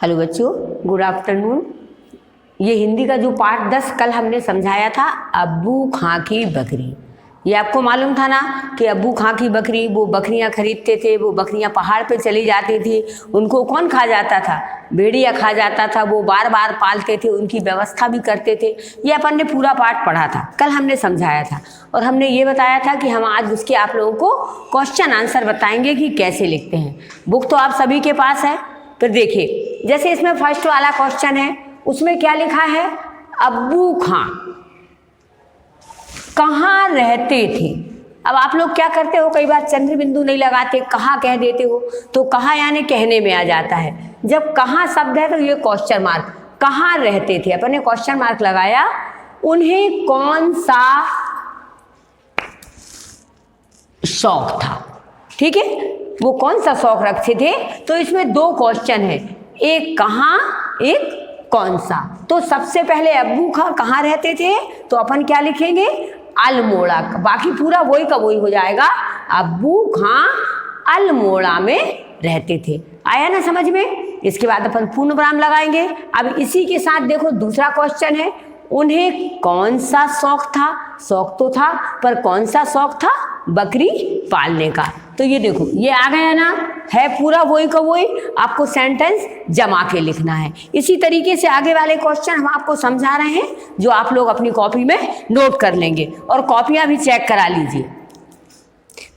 Hello बच्चों, good afternoon. ये हिंदी का जो पार्ट 10 कल हमने समझाया था, अब्बू खां की बकरी। ये आपको मालूम था ना कि अब्बू खां की बकरी, वो बकरियां खरीदते थे, वो बकरियां पहाड़ पे चली जाती थी। उनको कौन खा जाता था? भेड़िया खा जाता था। वो बार बार पालते थे, उनकी व्यवस्था भी करते थे। ये अपन ने पूरा पार्ट पढ़ा था, कल हमने समझाया था। और हमने ये बताया था कि हम आज उसके आप लोगों को क्वेश्चन आंसर बताएंगे कि कैसे लिखते हैं। बुक तो आप सभी के पास है। तो देखिए, जैसे इसमें फर्स्ट वाला क्वेश्चन है, उसमें क्या लिखा है? अब्बू खां कहाँ रहते थे। अब आप लोग क्या करते हो, कई बार चंद्र बिंदु नहीं लगाते, कहाँ कह देते हो। तो कहाँ यानी कहने में आ जाता है। जब कहाँ शब्द है तो ये क्वेश्चन मार्क, कहाँ रहते थे, अपन ने क्वेश्चन मार्क लगाया। उन्हें कौन सा शौक था, ठीक है, वो कौन सा शौक रखते थे। तो इसमें दो क्वेश्चन है, एक कहाँ, एक कौन सा। तो सबसे पहले अब्बू खां कहाँ रहते थे, तो अपन क्या लिखेंगे? अल्मोड़ा। बाकी पूरा वही का वही हो जाएगा। अब्बू खां अल्मोड़ा में रहते थे। आया ना समझ में? इसके बाद अपन पूर्ण विराम लगाएंगे। अब इसी के साथ देखो दूसरा क्वेश्चन है, उन्हें कौन सा शौक था। शौक तो था, पर कौन सा शौक था? बकरी पालने का। तो ये देखो, ये आ गया ना, है पूरा वही का वही। आपको सेंटेंस जमा के लिखना है। इसी तरीके से आगे वाले क्वेश्चन हम आपको समझा रहे हैं, जो आप लोग अपनी कॉपी में नोट कर लेंगे और कॉपियां भी चेक करा लीजिए।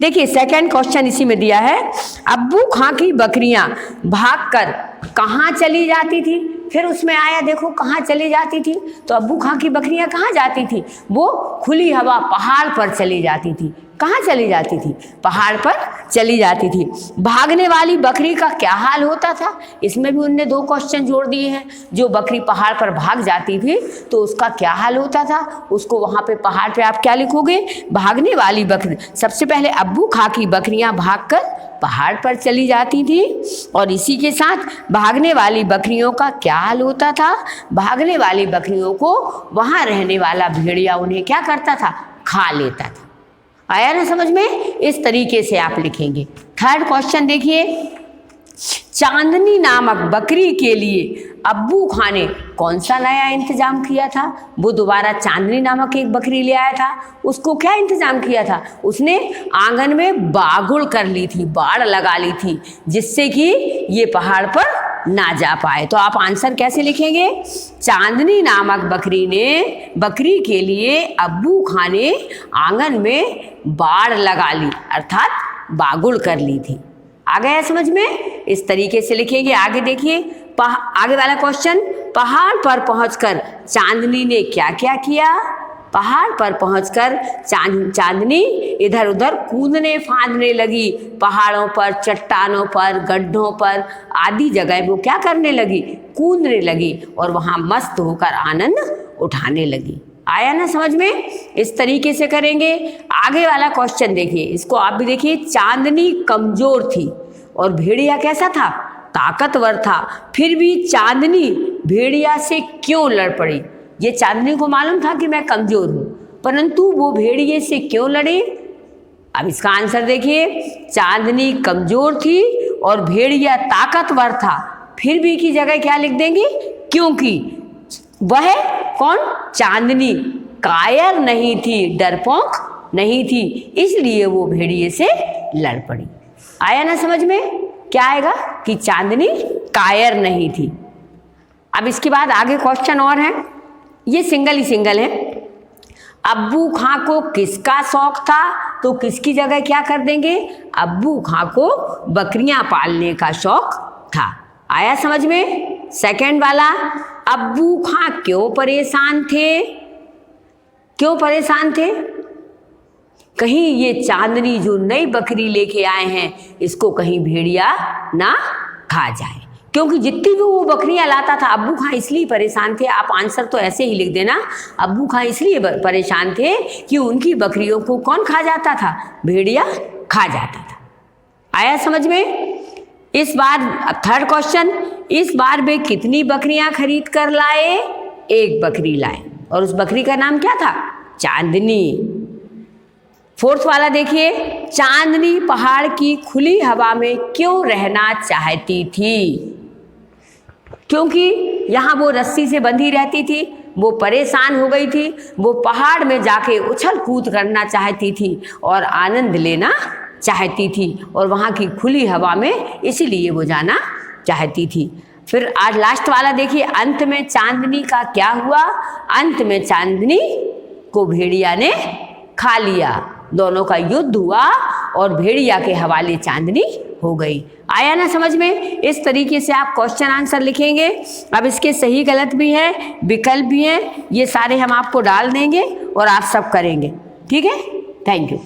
देखिए, सेकंड क्वेश्चन इसी में दिया है, अब्बू खां की बकरियां भागकर कहाँ चली जाती थी। फिर उसमें आया, देखो कहाँ चली जाती थी। तो अब्बू खां की बकरियां कहाँ जाती थी? वो खुली हवा पहाड़ पर चली जाती थी। कहाँ चली जाती थी? पहाड़ पर चली जाती थी। भागने वाली बकरी का क्या हाल होता था? इसमें भी उनने दो क्वेश्चन जोड़ दिए हैं। जो बकरी पहाड़ पर भाग जाती थी तो उसका क्या हाल होता था, उसको वहाँ पे पहाड़ पे आप क्या लिखोगे? भागने वाली बकरी। सबसे पहले अब्बू खां की बकरियां भागकर पहाड़ पर चली जाती थी, और इसी के साथ भागने वाली बकरियों का क्या हाल होता था। भागने वाली बकरियों को वहाँ रहने वाला भेड़िया उन्हें क्या करता था? खा लेता था। आया ना समझ में? इस तरीके से आप लिखेंगे। थर्ड क्वेश्चन देखिए, चांदनी नामक बकरी के लिए अब्बू खां ने कौन सा नया इंतजाम किया था। वो दोबारा चांदनी नामक एक बकरी ले आया था। उसको क्या इंतजाम किया था? उसने आंगन में बागुड़ कर ली थी, बाड़ लगा ली थी, जिससे कि ये पहाड़ पर ना जा पाए। तो आप आंसर कैसे लिखेंगे? चांदनी नामक बकरी के लिए अब्बू खां ने आंगन में बाड़ लगा ली, अर्थात बागुड़ कर ली थी। आ गया समझ में? इस तरीके से लिखेंगे। आगे देखिए, आगे वाला क्वेश्चन, पहाड़ पर पहुंचकर चांदनी ने क्या क्या किया। पहाड़ पर पहुंचकर चांदनी इधर उधर कूदने फांदने लगी। पहाड़ों पर, चट्टानों पर, गड्ढों पर आदि जगह वो क्या करने लगी? कूदने लगी, और वहां मस्त होकर आनंद उठाने लगी। आया ना समझ में? इस तरीके से करेंगे। आगे वाला क्वेश्चन देखिए, इसको आप भी देखिए। चांदनी कमजोर थी और भेड़िया कैसा था? ताकतवर था। फिर भी चांदनी भेड़िया से क्यों लड़ पड़ी? ये चांदनी को मालूम था कि मैं कमजोर हूं, परंतु वो भेड़िए से क्यों लड़े? अब इसका आंसर देखिए, चांदनी कमजोर थी और भेड़िया ताकतवर था। फिर भी की जगह क्या लिख देंगे? क्योंकि वह कौन? चांदनी कायर नहीं थी, डरपोक नहीं थी, इसलिए वो भेड़िए से लड़ पड़ी। आया ना समझ में? क्या आएगा कि चांदनी कायर नहीं थी। अब इसके बाद आगे क्वेश्चन और है, ये सिंगल ही सिंगल है। अब्बू खां को किसका शौक था? तो किसकी जगह क्या कर देंगे? अब्बू खां को बकरियां पालने का शौक था। आया समझ में? सेकंड वाला, अब्बू खां क्यों परेशान थे? क्यों परेशान थे? कहीं ये चांदनी जो नई बकरी लेके आए हैं, इसको कहीं भेड़िया ना खा जाए। क्योंकि जितनी भी वो बकरियां लाता था, अब्बू खां इसलिए परेशान थे। आप आंसर तो ऐसे ही लिख देना, अब्बू खां इसलिए परेशान थे कि उनकी बकरियों को कौन खा जाता था? भेड़िया खा जाता था। आया समझ में? इस बार थर्ड क्वेश्चन, इस बार वे कितनी बकरियां खरीद कर लाए? एक बकरी लाए, और उस बकरी का नाम क्या था? चांदनी। फोर्थ वाला देखिए, चांदनी पहाड़ की खुली हवा में क्यों रहना चाहती थी? क्योंकि यहाँ वो रस्सी से बंधी रहती थी, वो परेशान हो गई थी, वो पहाड़ में जाके उछल कूद करना चाहती थी और आनंद लेना चाहती थी और वहाँ की खुली हवा में इसीलिए वो जाना चाहती थी। फिर आज लास्ट वाला देखिए, अंत में चांदनी का क्या हुआ? अंत में चांदनी को भेड़िया ने खा लिया। दोनों का युद्ध हुआ और भेड़िया के हवाले चांदनी हो गई। आया ना समझ में? इस तरीके से आप क्वेश्चन आंसर लिखेंगे। अब इसके सही गलत भी हैं, विकल्प भी हैं, ये सारे हम आपको डाल देंगे और आप सब करेंगे। ठीक है, थैंक यू।